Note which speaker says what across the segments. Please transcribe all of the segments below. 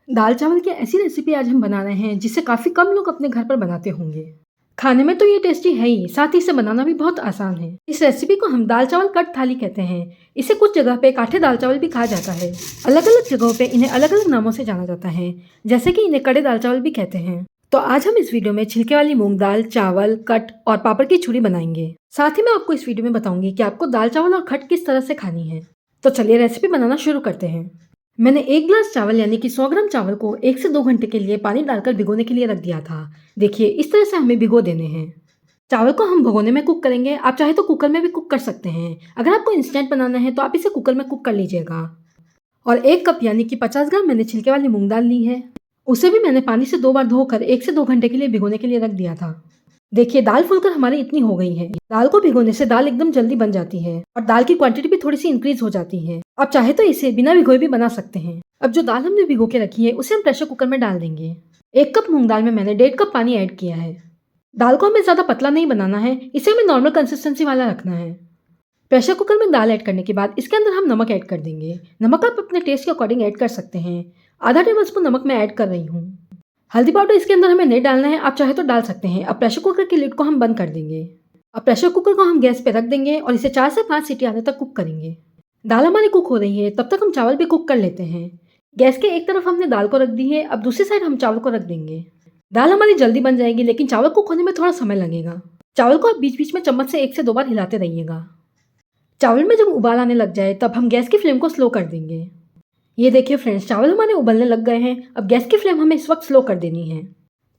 Speaker 1: दाल चावल की ऐसी रेसिपी आज हम बना रहे हैं जिसे काफ़ी कम लोग अपने घर पर बनाते होंगे। खाने में तो ये टेस्टी है ही, साथ ही इसे बनाना भी बहुत आसान है। इस रेसिपी को हम दाल चावल कट थाली कहते हैं। इसे कुछ जगह पे काठे दाल चावल भी कहा जाता है। अलग अलग जगहों पे इन्हें अलग अलग नामों से जाना जाता है, जैसे कि इन्हें कड़े दाल चावल भी कहते हैं। तो आज हम इस वीडियो में छिलके वाली मूंग दाल, चावल, कट और पापड़ की छुरी बनाएंगे। साथ ही मैं आपको इस वीडियो में बताऊंगी कि आपको दाल चावल और खट किस तरह से खानी है। तो चलिए रेसिपी बनाना शुरू करते हैं। मैंने 1 ग्लास चावल यानी कि 100 ग्राम चावल को 1 से 2 घंटे के लिए पानी डालकर भिगोने के लिए रख दिया था। देखिए इस तरह से हमें भिगो देने हैं। चावल को हम भगोने में कुक करेंगे। आप चाहे तो कुकर में भी कुक कर सकते हैं। अगर आपको इंस्टेंट बनाना है तो आप इसे कुकर में कुक कर लीजिएगा। और 1 कप यानी कि 50 ग्राम मैंने छिलके वाली मूंग दाल ली है। उसे भी मैंने पानी से 2 बार धोकर 1 से 2 घंटे के लिए भिगोने के लिए रख दिया था। देखिए दाल फूलकर हमारी इतनी हो गई है। दाल को भिगोने से दाल एकदम जल्दी बन जाती है और दाल की क्वांटिटी भी थोड़ी सी इंक्रीज हो जाती है। आप चाहे तो इसे बिना भिगोए भी बना सकते हैं। अब जो दाल हमने भिगो के रखी है उसे हम प्रेशर कुकर में डाल देंगे। 1 कप मूंग दाल में मैंने 1.5 कप पानी ऐड किया है। दाल को हमें ज़्यादा पतला नहीं बनाना है, इसे हमें नॉर्मल कंसिस्टेंसी वाला रखना है। प्रेशर कुकर में दाल ऐड करने के बाद इसके अंदर हम नमक ऐड कर देंगे। नमक आप अपने टेस्ट के अकॉर्डिंग ऐड कर सकते हैं। आधा टेबल स्पून नमक मैं ऐड कर रही हूँ। हल्दी पाउडर इसके अंदर हमें नहीं डालना है, आप चाहे तो डाल सकते हैं। अब प्रेशर कुकर की लिड को हम बंद कर देंगे। अब प्रेशर कुकर को हम गैस पे रख देंगे और इसे 4 से 5 सीटी आने तक कुक करेंगे। दाल हमारी कुक हो रही है, तब तक हम चावल भी कुक कर लेते हैं। गैस के एक तरफ हमने दाल को रख दी है, अब दूसरी साइड हम चावल को रख देंगे। दाल हमारी जल्दी बन जाएगी, लेकिन चावल कुक होने में थोड़ा समय लगेगा। चावल को आप बीच बीच में चम्मच से 1 से 2 बार हिलाते रहिएगा। चावल में जब उबाल आने लग जाए तब हम गैस की फ्लेम को स्लो कर देंगे। ये देखिए फ्रेंड्स, चावल हमारे उबलने लग गए हैं। अब गैस की फ्लेम हमें इस वक्त स्लो कर देनी है।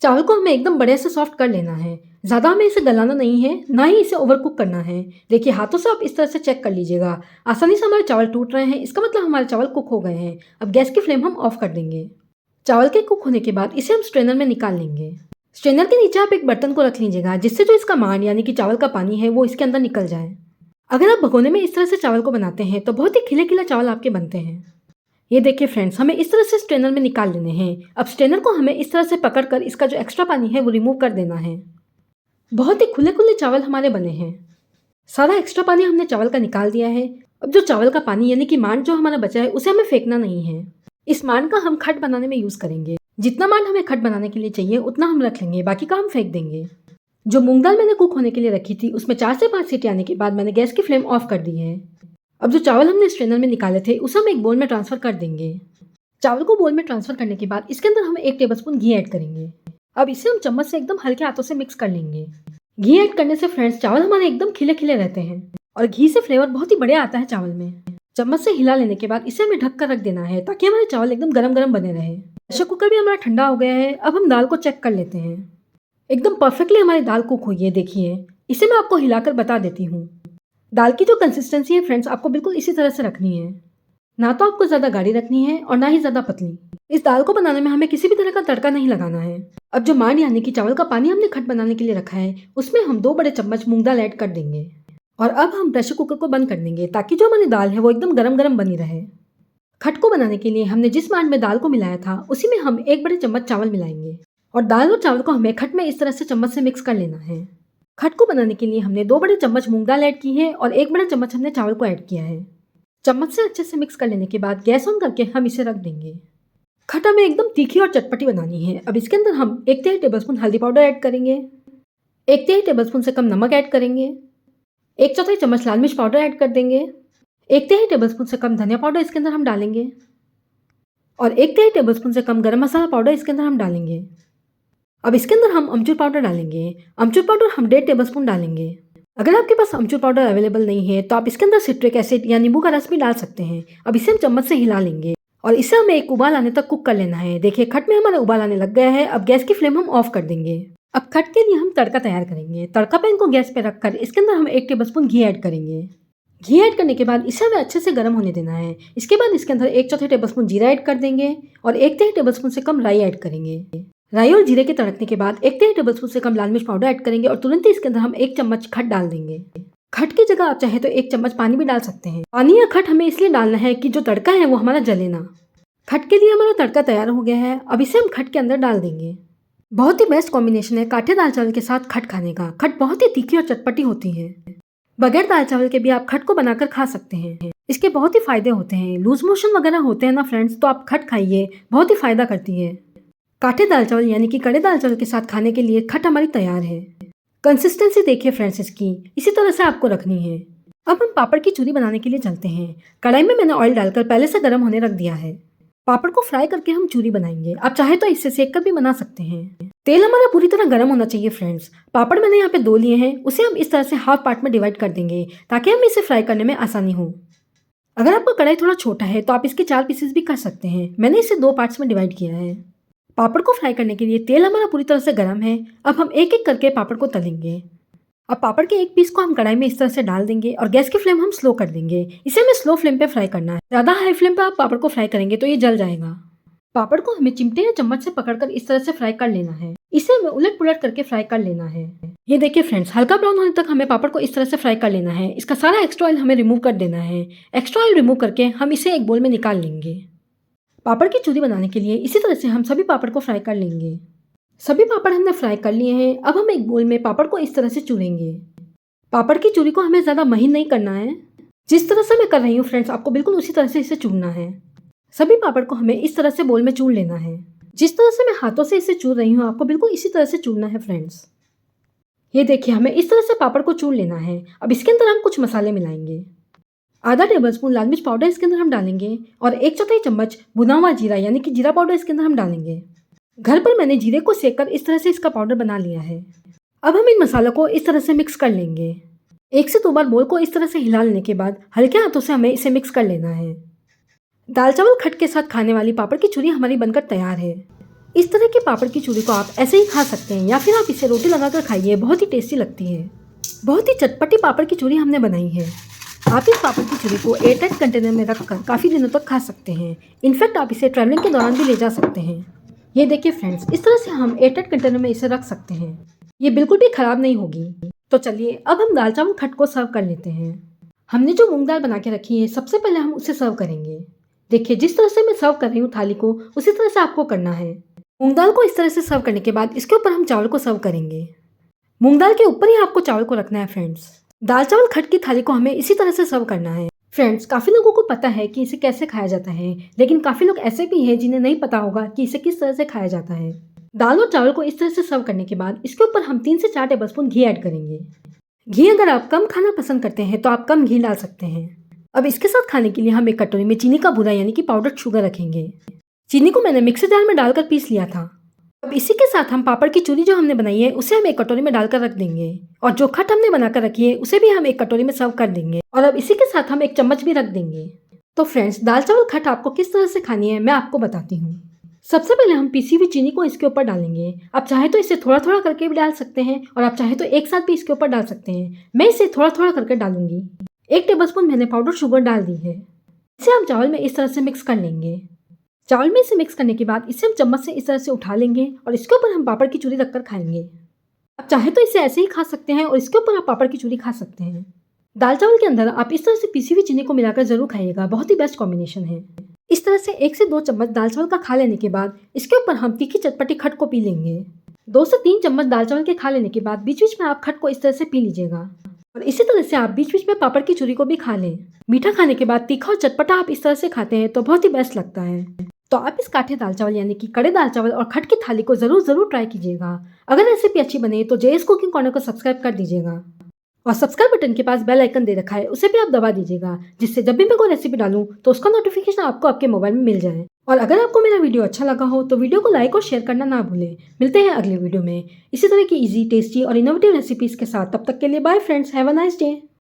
Speaker 1: चावल को हमें एकदम बढ़िया से सॉफ्ट कर लेना है। ज़्यादा हमें इसे गलाना नहीं है, ना ही इसे ओवर कुक करना है। देखिए हाथों से आप इस तरह से चेक कर लीजिएगा। आसानी से हमारे चावल टूट रहे हैं, इसका मतलब हमारे चावल कुक हो गए हैं। अब गैस की फ्लेम हम ऑफ कर देंगे। चावल के कुक होने के बाद इसे हम स्ट्रेनर में निकाल लेंगे। स्ट्रेनर के नीचे आप एक बर्तन को रख लीजिएगा, जिससे जो इसका मान यानी कि चावल का पानी है वो इसके अंदर निकल जाए। अगर आप भगोने में इस तरह से चावल को बनाते हैं तो बहुत ही खिले खिले चावल आपके बनते हैं। ये देखिए फ्रेंड्स, हमें इस तरह से स्ट्रेनर में निकाल लेने हैं। अब स्ट्रेनर को हमें इस तरह से पकड़कर इसका जो एक्स्ट्रा पानी है वो रिमूव कर देना है। बहुत ही खुले खुले चावल हमारे बने हैं। सारा एक्स्ट्रा पानी हमने चावल का निकाल दिया है। अब जो चावल का पानी यानी कि मांड जो हमारा बचा है उसे हमें फेंकना नहीं है। इस मांड का हम खट बनाने में यूज़ करेंगे। जितना मांड हमें खट बनाने के लिए चाहिए उतना हम रख लेंगे, बाकी का हम फेंक देंगे। जो मूंग दाल मैंने कुक होने के लिए रखी थी उसमें 4 से 5 सीटी आने के बाद मैंने गैस की फ्लेम ऑफ कर दी है। अब जो चावल हमने स्ट्रेनर में निकाले थे उसे हम एक बोल में ट्रांसफ़र कर देंगे। चावल को बोल में ट्रांसफ़र करने के बाद इसके अंदर हम 1 टेबलस्पून घी ऐड करेंगे। अब इसे हम चम्मच से एकदम हल्के हाथों से मिक्स कर लेंगे। घी ऐड करने से फ्रेंड्स चावल हमारे एकदम खिले खिले रहते हैं और घी से फ्लेवर बहुत ही बढ़िया आता है चावल में। चम्मच से हिला लेने के बाद इसे हमें ढक कर रख देना है, ताकि हमारे चावल एकदम गरम गरम बने रहे। प्रेशर कुकर भी हमारा ठंडा हो गया है। अब हम दाल को चेक कर लेते हैं। एकदम परफेक्टली हमारी दाल कुक हुई है। देखिए इसे मैं आपको हिलाकर बता देती हूँ। दाल की जो कंसिस्टेंसी है फ्रेंड्स, आपको बिल्कुल इसी तरह से रखनी है। ना तो आपको ज़्यादा गाढ़ी रखनी है और ना ही ज़्यादा पतली। इस दाल को बनाने में हमें किसी भी तरह का तड़का नहीं लगाना है। अब जो मांड यानी कि चावल का पानी हमने खट बनाने के लिए रखा है उसमें हम 2 बड़े चम्मच मूंग दाल ऐड कर देंगे। और अब हम प्रेशर कुकर को बंद कर देंगे, ताकि जो हमारी दाल है वो एकदम गरम गरम बनी रहे। खट को बनाने के लिए हमने जिस मांड में दाल को मिलाया था उसी में हम 1 बड़े चम्मच चावल मिलाएंगे। और दाल और चावल को हमें खट में इस तरह से चम्मच से मिक्स कर लेना है। खट को बनाने के लिए हमने 2 बड़े चम्मच मूंग दाल ऐड की है और 1 बड़ा चम्मच हमने चावल को ऐड किया है। चम्मच से अच्छे से मिक्स कर लेने के बाद गैस ऑन करके हम इसे रख देंगे। खट हमें एकदम तीखी और चटपटी बनानी है। अब इसके अंदर हम 1/3 टेबलस्पून हल्दी पाउडर ऐड करेंगे। 1/3 टेबलस्पून से कम नमक ऐड करेंगे। 1/4 चम्मच लाल मिर्च पाउडर ऐड कर देंगे। 1/3 टेबलस्पून से कम धनिया पाउडर इसके अंदर हम डालेंगे। और 1/3 टेबलस्पून से कम गरम मसाला पाउडर इसके अंदर हम डालेंगे। अब इसके अंदर हम अमचूर पाउडर डालेंगे। अमचूर पाउडर हम 1.5 टेबलस्पून डालेंगे। अगर आपके पास अमचूर पाउडर अवेलेबल नहीं है तो आप इसके अंदर सिट्रिक एसिड या नींबू का रस भी डाल सकते हैं। अब इसे हम चम्मच से हिला लेंगे और इसे हमें एक उबाल आने तक कुक कर लेना है। देखिए खट में हमारा उबाल आने लग गया है। अब गैस की फ्लेम हम ऑफ कर देंगे। अब खट के लिए हम तड़का तैयार करेंगे। तड़का पैन को गैस पे रखकर इसके अंदर हम 1 टेबलस्पून घी ऐड करेंगे। घी ऐड करने के बाद इसे हमें अच्छे से गर्म होने देना है। इसके बाद इसके अंदर 1/4 टेबलस्पून जीरा ऐड कर देंगे और 1/3 टेबलस्पून से कम राई ऐड करेंगे। राई और जीरे के तड़कने के बाद 1/3 टेबलस्पून से कम लाल मिर्च पाउडर ऐड करेंगे और तुरंत ही इसके अंदर हम 1 चम्मच खट डाल देंगे। खट की जगह आप चाहे तो 1 चम्मच पानी भी डाल सकते हैं। पानी या खट हमें इसलिए डालना है कि जो तड़का है वो हमारा जले ना। खट के लिए हमारा तड़का तैयार हो गया है। अब इसे हम खट के अंदर डाल देंगे। बहुत ही बेस्ट कॉम्बिनेशन है काठे दाल चावल के साथ खट खाने का। खट बहुत ही तीखी और चटपटी होती है। बगैर दाल चावल के भी आप खट को बनाकर खा सकते हैं। इसके बहुत ही फायदे होते हैं। लूज मोशन वगैरह होते हैं ना फ्रेंड्स, तो आप खट खाइए, बहुत ही फायदा करती है। काठे दाल चावल यानी कि कड़े दाल चावल के साथ खाने के लिए खट हमारी तैयार है। कंसिस्टेंसी देखिए फ्रेंड्स इसकी, इसी तरह से आपको रखनी है। अब हम पापड़ की चूरी बनाने के लिए चलते हैं। कढ़ाई में मैंने ऑयल डालकर पहले से गर्म होने रख दिया है। पापड़ को फ्राई करके हम चूरी बनाएंगे। आप चाहे तो इससे सेक कर भी बना सकते हैं। तेल हमारा पूरी तरह गर्म होना चाहिए फ्रेंड्स। पापड़ मैंने यहाँ पे 2 लिए हैं, उसे हम इस तरह से हाफ पार्ट में डिवाइड कर देंगे ताकि हमें इसे फ्राई करने में आसानी हो। अगर आपका कढ़ाई थोड़ा छोटा है तो आप इसके 4 पीसेस भी कर सकते हैं। मैंने इसे 2 पार्ट्स में डिवाइड किया है। पापड़ को फ्राई करने के लिए तेल हमारा पूरी तरह से गर्म है। अब हम एक एक करके पापड़ को तलेंगे। अब पापड़ के एक पीस को हम कढ़ाई में इस तरह से डाल देंगे और गैस की फ्लेम हम स्लो कर देंगे। इसे हमें स्लो फ्लेम पे फ्राई करना है। ज़्यादा हाई फ्लेम पे आप पापड़ को फ्राई करेंगे तो ये जल जाएगा। पापड़ को हमें चिमटे या चम्मच से पकड़कर इस तरह से फ्राई कर लेना है। इसे हमें उलट पुलट करके फ्राई कर लेना है। ये देखिए फ्रेंड्स, हल्का ब्राउन होने तक हमें पापड़ को इस तरह से फ्राई कर लेना है। इसका सारा एक्स्ट्रा ऑयल हमें रिमूव कर देना है। एक्स्ट्रा ऑयल रिमूव करके हम इसे एक बोल में निकाल लेंगे। पापड़ की चूरी बनाने के लिए इसी तरह से हम सभी पापड़ को फ्राई कर लेंगे। सभी पापड़ हमने फ्राई कर लिए हैं। अब हम एक बोल में पापड़ को इस तरह से चूरेंगे। पापड़ की चूरी को हमें ज़्यादा महीन नहीं करना है। जिस तरह से मैं कर रही हूँ फ्रेंड्स, आपको बिल्कुल उसी तरह से इसे चूरना है। सभी पापड़ को हमें इस तरह से बोल में चूर लेना है। जिस तरह से मैं हाथों से इसे चूर रही हूँ, आपको बिल्कुल इसी तरह से चूरना है फ्रेंड्स। ये देखिए, हमें इस तरह से पापड़ को चूर लेना है। अब इसके अंदर हम कुछ मसाले मिलाएंगे। आधा टेबलस्पून लाल मिर्च पाउडर इसके अंदर हम डालेंगे और 1/4 चम्मच भुना हुआ जीरा यानी कि जीरा पाउडर इसके अंदर हम डालेंगे। घर पर मैंने जीरे को सेक कर इस तरह से इसका पाउडर बना लिया है। अब हम इन मसालों को इस तरह से मिक्स कर लेंगे। 1 से 2 बार बोल को इस तरह से हिला लेने के बाद हल्के हाथों से हमें इसे मिक्स कर लेना है। दाल चावल खट के साथ खाने वाली पापड़ की चूरी हमारी बनकर तैयार है। इस तरह की पापड़ की चूरी को आप ऐसे ही खा सकते हैं या फिर आप इसे रोटी लगाकर खाइए, बहुत ही टेस्टी लगती है। बहुत ही चटपटी पापड़ की चूरी हमने बनाई है। आप इस पापड़ की चूरी को एयरटाइट कंटेनर में रखकर काफ़ी दिनों तक खा सकते हैं। इनफैक्ट आप इसे ट्रैवलिंग के दौरान भी ले जा सकते हैं। ये देखिए फ्रेंड्स, इस तरह से हम एयरटाइट कंटेनर में इसे रख सकते हैं। ये बिल्कुल भी खराब नहीं होगी। तो चलिए अब हम दाल चावल खट को सर्व कर लेते हैं। हमने जो मूंग दाल बना के रखी है, सबसे पहले हम उसे सर्व करेंगे। देखिए, जिस तरह से मैं सर्व कर रही हूँ थाली को, उसी तरह से आपको करना है। मूंग दाल को इस तरह से सर्व करने के बाद इसके ऊपर हम चावल को सर्व करेंगे। मूंग दाल के ऊपर ही आपको चावल को रखना है फ्रेंड्स। दाल चावल खट की थाली को हमें इसी तरह से सर्व करना है। फ्रेंड्स, काफ़ी लोगों को पता है कि इसे कैसे खाया जाता है, लेकिन काफ़ी लोग ऐसे भी हैं जिन्हें नहीं पता होगा कि इसे किस तरह से खाया जाता है। दाल और चावल को इस तरह से सर्व करने के बाद इसके ऊपर हम 3 से 4 टेबलस्पून घी ऐड करेंगे। घी अगर आप कम खाना पसंद करते हैं तो आप कम घी डाल सकते हैं। अब इसके साथ खाने के लिए हम एक कटोरी में चीनी का बूरा यानी कि पाउडर शुगर रखेंगे। चीनी को मैंने मिक्सर जार में डालकर पीस लिया था। अब इसी के साथ हम पापड़ की चूरी जो हमने बनाई है उसे हम एक कटोरी में डालकर रख देंगे और जो खट हमने बनाकर रखी है उसे भी हम एक कटोरी में सर्व कर देंगे और अब इसी के साथ हम एक चम्मच भी रख देंगे। तो फ्रेंड्स, दाल चावल खट आपको किस तरह से खानी है मैं आपको बताती हूँ। सबसे पहले हम पीसी हुई चीनी को इसके ऊपर डालेंगे। आप चाहे तो इसे थोड़ा थोड़ा करके भी डाल सकते हैं और आप चाहे तो एक साथ भी इसके ऊपर डाल सकते हैं। मैं इसे थोड़ा थोड़ा करके डालूंगी। 1 टेबलस्पून मैंने पाउडर शुगर डाल दी है। इसे हम चावल में इस तरह से मिक्स कर लेंगे। चावल में इसे मिक्स करने के बाद इसे हम चम्मच से इस तरह से उठा लेंगे और इसके ऊपर हम पापड़ की चूरी रखकर खाएंगे। आप चाहे तो इसे ऐसे ही खा सकते हैं और इसके ऊपर आप पापड़ की चूरी खा सकते हैं। दाल चावल के अंदर आप इस तरह से पीसी हुई चीनी को मिलाकर जरूर खाइएगा, बहुत ही बेस्ट कॉम्बिनेशन है। इस तरह से 1 से 2 चम्मच दाल चावल का खा लेने के बाद इसके ऊपर हम तीखी चटपटी खट को पी लेंगे। 2 से 3 चम्मच दाल चावल के खा लेने के बाद बीच बीच में आप खट को इस तरह से पी लीजिएगा और इसी तरह से आप बीच बीच में पापड़ की चूरी को भी खा लें। मीठा खाने के बाद तीखा और चटपटा आप इस तरह से खाते हैं तो बहुत ही बेस्ट लगता है। तो आप इस काठे दाल चावल यानी कि कड़े दाल चावल और खट की थाली को जरूर ट्राई कीजिएगा। अगर रेसिपी अच्छी बने तो जेएस कुकिंग कॉर्नर को सब्सक्राइब कर दीजिएगा और सब्सक्राइब बटन के पास बेल आइकन दे रखा है, उसे भी आप दबा दीजिएगा, जिससे जब भी मैं कोई रेसिपी डालूं तो उसका नोटिफिकेशन आपको आपके मोबाइल में मिल जाए। और अगर आपको मेरा वीडियो अच्छा लगा हो तो वीडियो को लाइक और शेयर करना ना भूलें। मिलते हैं अगले वीडियो में इसी तरह की इजी, टेस्टी और इनोवेटिव रेसिपीज के साथ। तब तक के लिए bye friends, have a nice day.